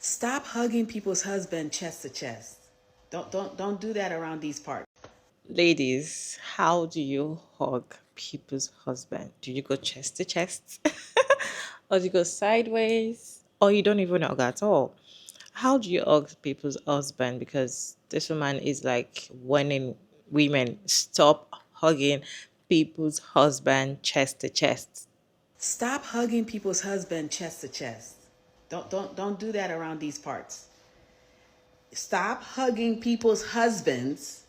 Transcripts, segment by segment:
Stop hugging people's husband chest to chest. Don't do that around these parts. Ladies, how do you hug people's husband? Do you go chest to chest? Or do you go sideways? Or you don't even hug at all? How do you hug people's husband? Because this woman is like warning women, stop hugging people's husband chest to chest. Stop hugging people's husband chest to chest. Don't do that around these parts. Stop hugging people's husbands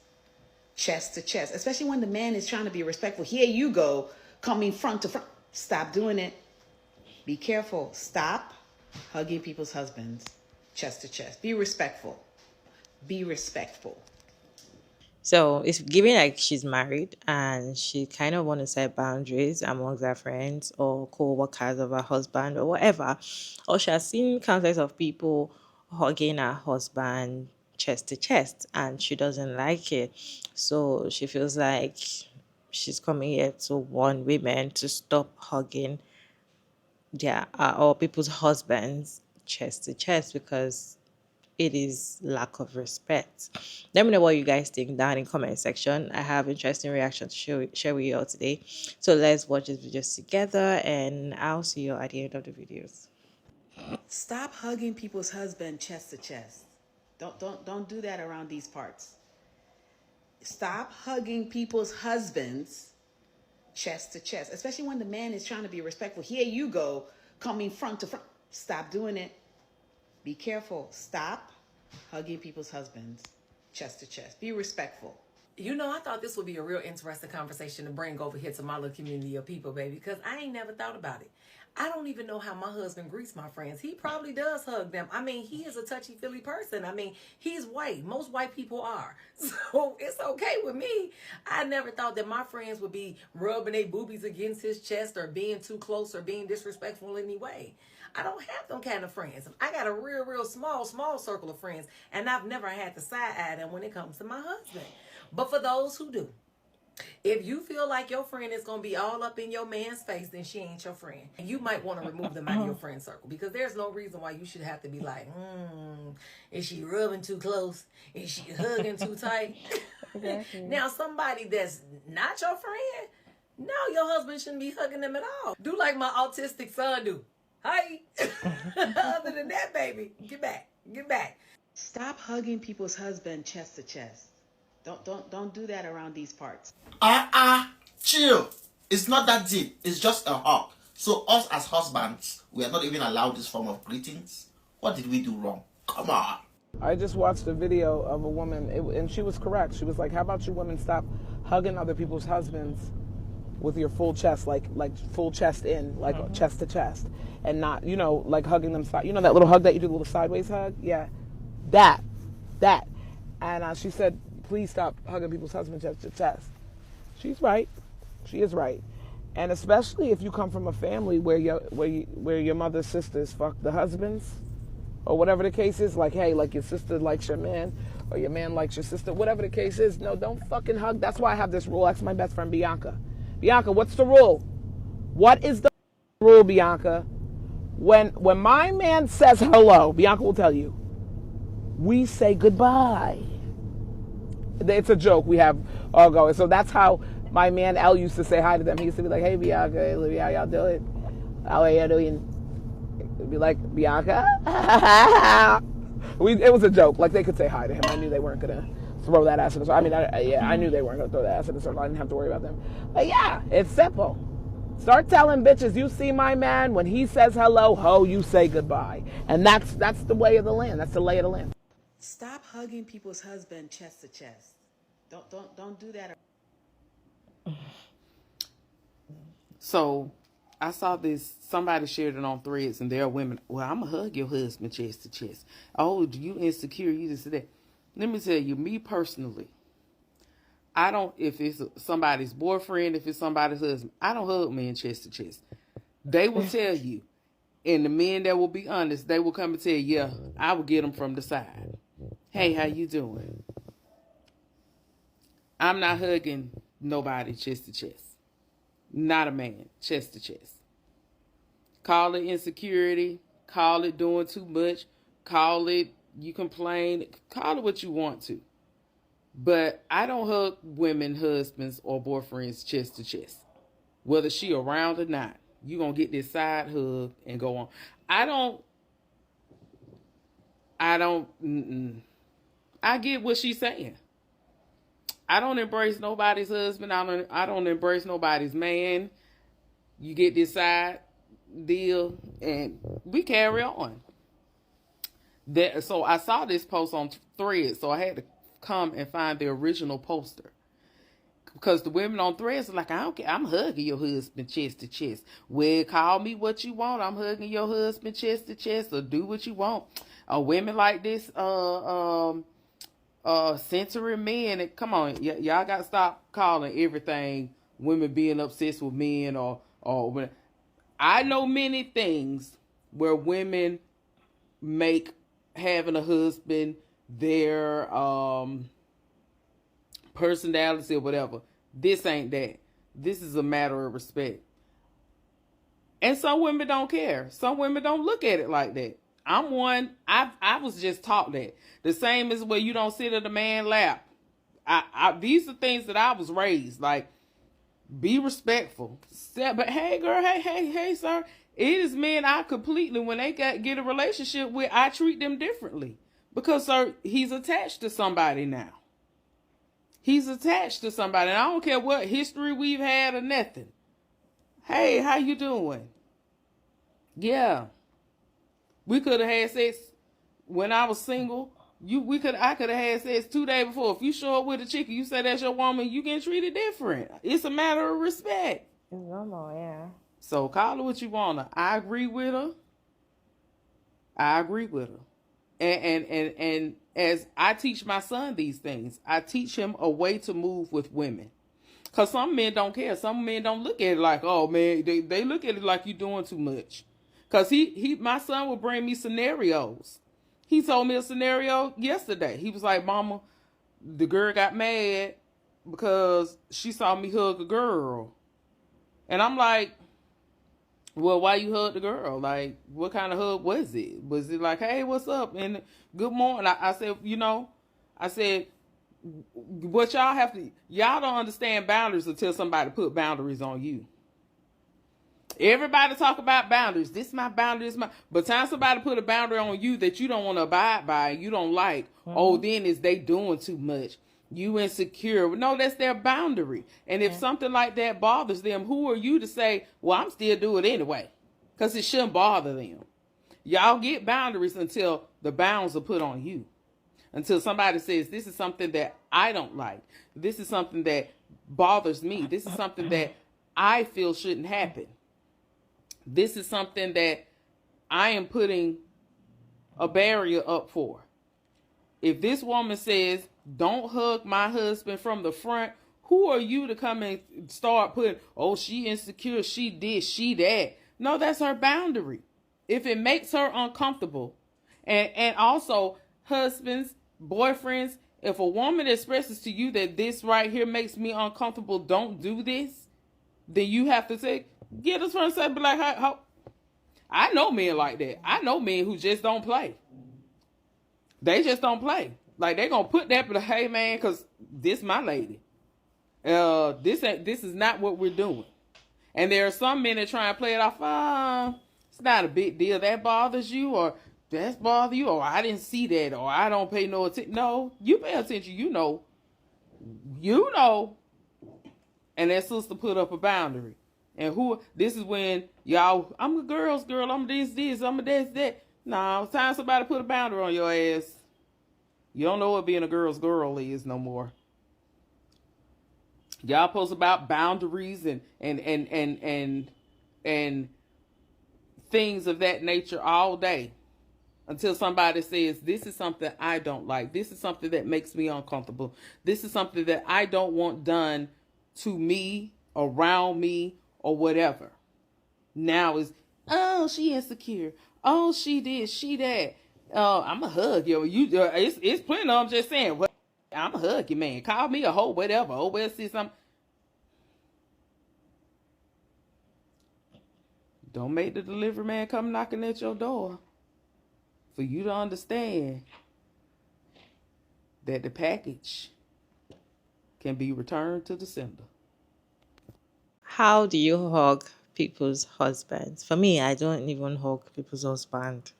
chest to chest, especially when the man is trying to be respectful. Here you go, coming front to front. Stop doing it. Be careful. Stop hugging people's husbands chest to chest. Be respectful. Be respectful. So it's giving like she's married and she kind of want to set boundaries amongst her friends or co-workers of her husband or whatever. Or she has seen countless of people hugging her husband chest to chest and she doesn't like it. So she feels like she's coming here to warn women to stop hugging their or people's husbands chest to chest because it is lack of respect. Let me know what you guys think down in comment section. I have interesting reactions to share with you all today. So let's watch this videos together and I'll see you at the end of the videos. Stop hugging people's husband chest to chest. Don't do that around these parts. Stop hugging people's husbands chest to chest, especially when the man is trying to be respectful. Here you go, coming front to front. Stop doing it. Be careful. Stop hugging people's husbands chest to chest. Be respectful. You know, I thought this would be a real interesting conversation to bring over here to my little community of people, baby, because I ain't never thought about it. I don't even know how my husband greets my friends. He probably does hug them. I mean, he is a touchy-feely person. I mean, he's white. Most white people are. So it's okay with me. I never thought that my friends would be rubbing their boobies against his chest or being too close or being disrespectful in any way. I don't have them kind of friends. I got a real small circle of friends, and I've never had to side-eye them when it comes to my husband. But for those who do, if you feel like your friend is going to be all up in your man's face, then she ain't your friend. And you might want to remove them out of your friend circle because there's no reason why you should have to be like, is she rubbing too close? Is she hugging too tight? Exactly. Now, somebody that's not your friend, no, your husband shouldn't be hugging them at all. Do like my autistic son do. Hi. Other than that, baby, get back. Get back. Stop hugging people's husband chest to chest. Don't do that around these parts. Chill. It's not that deep. It's just a hug. So us as husbands, we are not even allowed this form of greetings. What did we do wrong? Come on. I just watched a video of a woman, and she was correct. She was like, how about you women stop hugging other people's husbands with your full chest, like full chest in, like chest to chest, and not, like hugging them, you know that little hug that you do, the little sideways hug? Yeah, that. And she said, please stop hugging people's husbands chest to chest. She's right. She is right. And especially if you come from a family where your mother's sisters fuck the husbands, or whatever the case is, like, hey, like your sister likes your man, or your man likes your sister, whatever the case is, no, don't fucking hug. That's why I have this rule. That's my best friend, Bianca. Bianca, what's the rule? What is the rule, Bianca? When my man says hello, Bianca will tell you, we say goodbye. It's a joke we have all going. So that's how my man L used to say hi to them. He used to be like, hey, Bianca, hey, Olivia, how y'all doing? How are you doing? It'd be like, Bianca? It was a joke. Like, they could say hi to him. I knew they weren't going to throw that ass in the circle. I mean, I knew they weren't going to throw that ass in the circle. I didn't have to worry about them. But yeah, it's simple. Start telling bitches, you see my man, when he says hello, ho, you say goodbye. And that's the way of the land. That's the lay of the land. Stop hugging people's husband chest to chest. Don't do that. So I saw this, somebody shared it on Threads, and there are women, well, I'm going to hug your husband chest to chest. Oh, do you insecure? You just said that. Let me tell you, me personally, I don't, if it's somebody's boyfriend, if it's somebody's husband, I don't hug men chest to chest. They will tell you, and the men that will be honest, they will come and tell you, yeah, I will get them from the side. Hey, how you doing? I'm not hugging nobody chest to chest. Not a man, chest to chest. Call it insecurity. Call it doing too much. call it, you complain, call it what you want to. But I don't hug women, husbands, or boyfriends chest to chest. Whether she around or not, you going to get this side hug and go on. I get what she's saying. I don't embrace nobody's husband. I don't embrace nobody's man. You get this side deal and we carry on. So I saw this post on Threads, so I had to come and find the original poster. Because the women on Threads are like, I don't care, I'm hugging your husband chest to chest. Well, call me what you want. I'm hugging your husband chest to chest, or do what you want. Women like this, censoring men. And come on, y'all got to stop calling everything women being obsessed with men or when. I know many things where women make having a husband their personality or whatever. This ain't that. This is a matter of respect. And some women don't care. Some women don't look at it like that. I'm one. I was just taught that. The same as where you don't sit at a man's lap. These are things that I was raised like. Be respectful. But hey, girl, hey, sir. It is men I completely, when they get a relationship with, I treat them differently. Because, sir, he's attached to somebody now. He's attached to somebody. And I don't care what history we've had or nothing. Hey, how you doing? Yeah. We could have had sex when I was single. I could have had sex 2 days before. If you show up with a chick and you say that's your woman, you get treated different. It's a matter of respect. It's normal, yeah. So call her what you want her. I agree with her. And as I teach my son these things, I teach him a way to move with women. Because some men don't care. Some men don't look at it like, oh, man, they look at it like you're doing too much. Because my son will bring me scenarios. He told me a scenario yesterday. He was like, Mama, the girl got mad because she saw me hug a girl. And I'm like, well, why you hug the girl? Like, what kind of hug was it? Was it like, hey, what's up? And good morning. I said, what y'all don't understand boundaries until somebody put boundaries on you. Everybody talk about boundaries. This is my boundary. But time somebody put a boundary on you that you don't want to abide by, you don't like, then is they doing too much. You insecure. No, that's their boundary. And if something like that bothers them, who are you to say, well, I'm still doing it anyway? Because it shouldn't bother them. Y'all get boundaries until the bounds are put on you. Until somebody says, this is something that I don't like. This is something that bothers me. This is something that I feel shouldn't happen. This is something that I am putting a barrier up for. If this woman says, don't hug my husband from the front, who are you to come and start putting, oh, she insecure, she this, she that. No, that's her boundary. If it makes her uncomfortable. And also, husbands, boyfriends, if a woman expresses to you that this right here makes me uncomfortable, don't do this, then you have to get us from the side, be like, how? I know men like that. I know men who just don't play. They just don't play. Like, they gonna put that, but hey, man, because this my lady. This is not what we're doing. And there are some men that try and play it off. It's not a big deal. That bothers you, or that's bother you, or I didn't see that, or I don't pay no attention. No, you pay attention. You know. And that sister put up a boundary. And this is when y'all, I'm a girl's girl, I'm this, I'm a that. Nah, it's time somebody put a boundary on your ass. You don't know what being a girl's girl is no more. Y'all post about boundaries and things of that nature all day until somebody says, this is something I don't like. This is something that makes me uncomfortable. This is something that I don't want done to me, around me, or whatever. Now is, oh, she insecure. Oh, she this, she that. I'm a hug you. It's plenty of them just saying, well, I'm a hug you, man. Call me a hoe, whatever. Oh, well, see something. Don't make the delivery man come knocking at your door. for you to understand that the package can be returned to the sender. How do you hug people's husbands? For me, I don't even hug people's husband.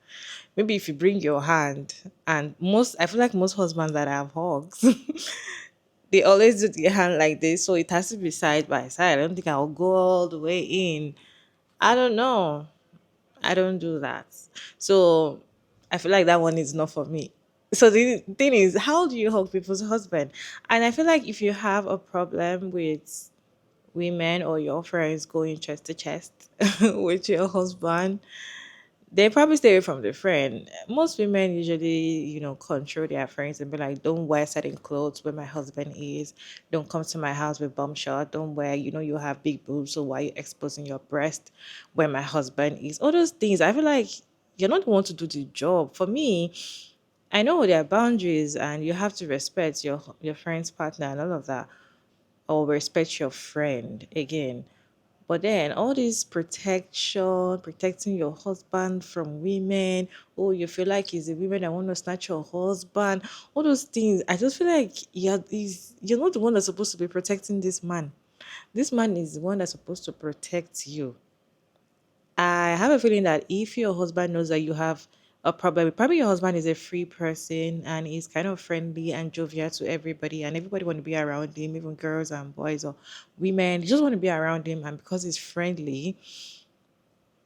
Maybe if you bring your hand, and I feel like most husbands that have hugs, they always do the hand like this, so it has to be side by side. I don't think I'll go all the way in. I don't know. I don't do that. So I feel like that one is not for me. So the thing is, how do you hug people's husband? And I feel like if you have a problem with women or your friends going chest to chest with your husband, they probably stay away from the friend. Most women usually, control their friends and be like, don't wear certain clothes where my husband is. Don't come to my house with bum shot. Don't wear, you have big boobs, so why are you exposing your breast where my husband is? All those things. I feel like you're not the one to do the job. For me, I know there are boundaries and you have to respect your friend's partner and all of that. Or respect your friend again. But then all this protection, protecting your husband from women, oh, you feel like it's the women that want to snatch your husband, all those things. I just feel like you're not the one that's supposed to be protecting this man. This man is the one that's supposed to protect you. I have a feeling that if your husband knows that you have a problem, probably your husband is a free person and he's kind of friendly and jovial to everybody, and everybody want to be around him, even girls and boys or women. They just want to be around him, and because he's friendly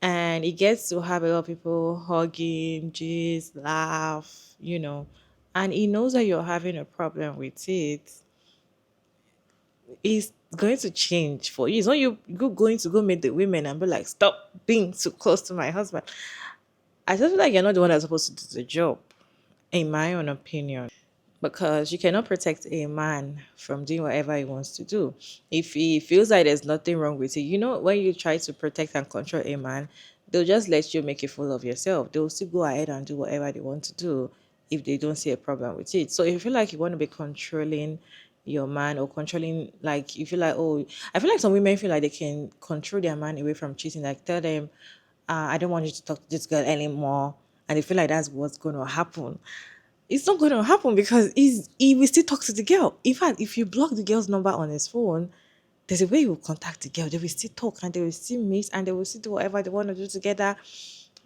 and he gets to have a lot of people hugging, just laugh, and he knows that you're having a problem with it, is going to change for you. It's not you going to go meet the women and be like, stop being too close to my husband. I just feel like you're not the one that's supposed to do the job, in my own opinion. Because you cannot protect a man from doing whatever he wants to do. If he feels like there's nothing wrong with it, when you try to protect and control a man, they'll just let you make a fool of yourself. They'll still go ahead and do whatever they want to do if they don't see a problem with it. So if you feel like you want to be controlling your man, or controlling, like you feel like, oh, I feel like some women feel like they can control their man away from cheating, like tell them, I don't want you to talk to this girl anymore, and they feel like that's what's going to happen. It's not going to happen, because he will still talk to the girl. In fact, if you block the girl's number on his phone, there's a way you will contact the girl. They will still talk and they will still meet and they will still do whatever they want to do together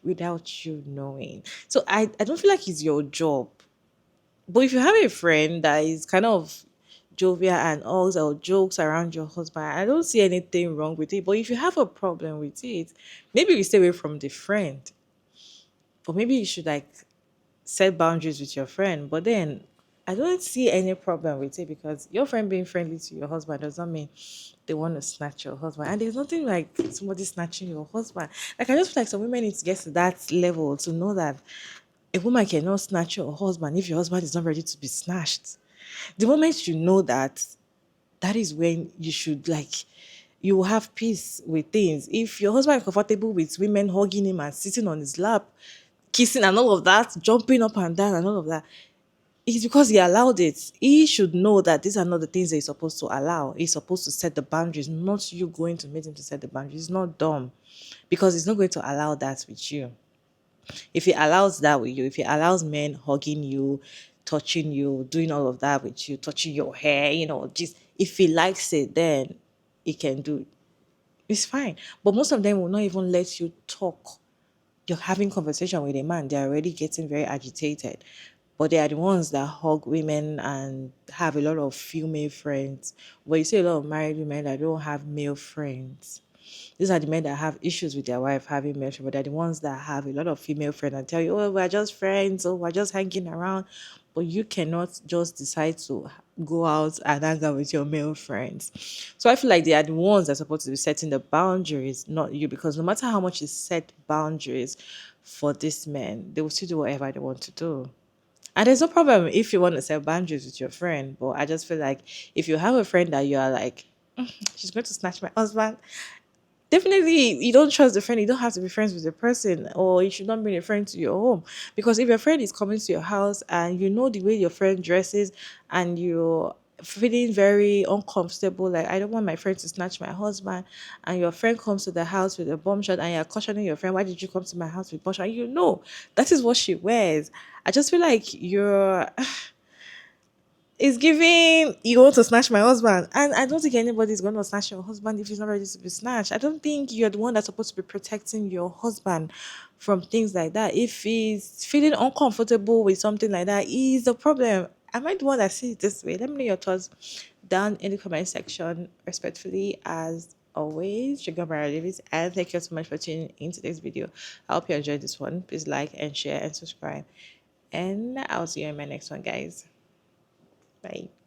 without you knowing. So I don't feel like it's your job. But if you have a friend that is kind of jovial and also jokes around your husband, I don't see anything wrong with it. But if you have a problem with it, maybe you stay away from the friend. But maybe you should set boundaries with your friend. But then I don't see any problem with it, because your friend being friendly to your husband does not mean they want to snatch your husband. And there's nothing like somebody snatching your husband. Like, I just feel like some women need to get to that level to know that a woman cannot snatch your husband if your husband is not ready to be snatched. The moment you know that, that is when you should you will have peace with things. If your husband is comfortable with women hugging him and sitting on his lap, kissing and all of that, jumping up and down and all of that, it's because he allowed it. He should know that these are not the things that he's supposed to allow. He's supposed to set the boundaries, not you going to make him to set the boundaries. It's not dumb, because he's not going to allow that with you. If he allows that with you, if he allows men hugging you, touching you, doing all of that with you, touching your hair, just if he likes it, then he can do it. It's fine. But most of them will not even let you talk. You're having conversation with a man, they're already getting very agitated. But they are the ones that hug women and have a lot of female friends. But you see a lot of married women that don't have male friends. These are the men that have issues with their wife having male friends, but they're the ones that have a lot of female friends and tell you, oh, we're just friends, or we're just hanging around. But you cannot just decide to go out and hang out with your male friends. So I feel like they are the ones that are supposed to be setting the boundaries, not you, because no matter how much you set boundaries for these men, they will still do whatever they want to do. And there's no problem if you want to set boundaries with your friend, but I just feel like if you have a friend that you are like, she's going to snatch my husband, definitely you don't trust the friend. You don't have to be friends with the person, or you should not bring a friend to your home. Because if your friend is coming to your house and you know the way your friend dresses, and you feeling very uncomfortable, like I don't want my friend to snatch my husband, and your friend comes to the house with a bomb shot, and you're cautioning your friend, why did you come to my house with bomb shot? You know that is what she wears. I just feel like you're it's giving you want to snatch my husband. And I don't think anybody's going to snatch your husband if he's not ready to be snatched. I don't think you're the one that's supposed to be protecting your husband from things like that. If he's feeling uncomfortable with something like that, is the problem. Am I the one that sees it this way? Let me know your thoughts down in the comment section. Respectfully, as always, Sugar Mara Davis, and thank you so much for tuning in today's video. I hope you enjoyed this one. Please like and share and subscribe. And I'll see you in my next one, guys. Bye.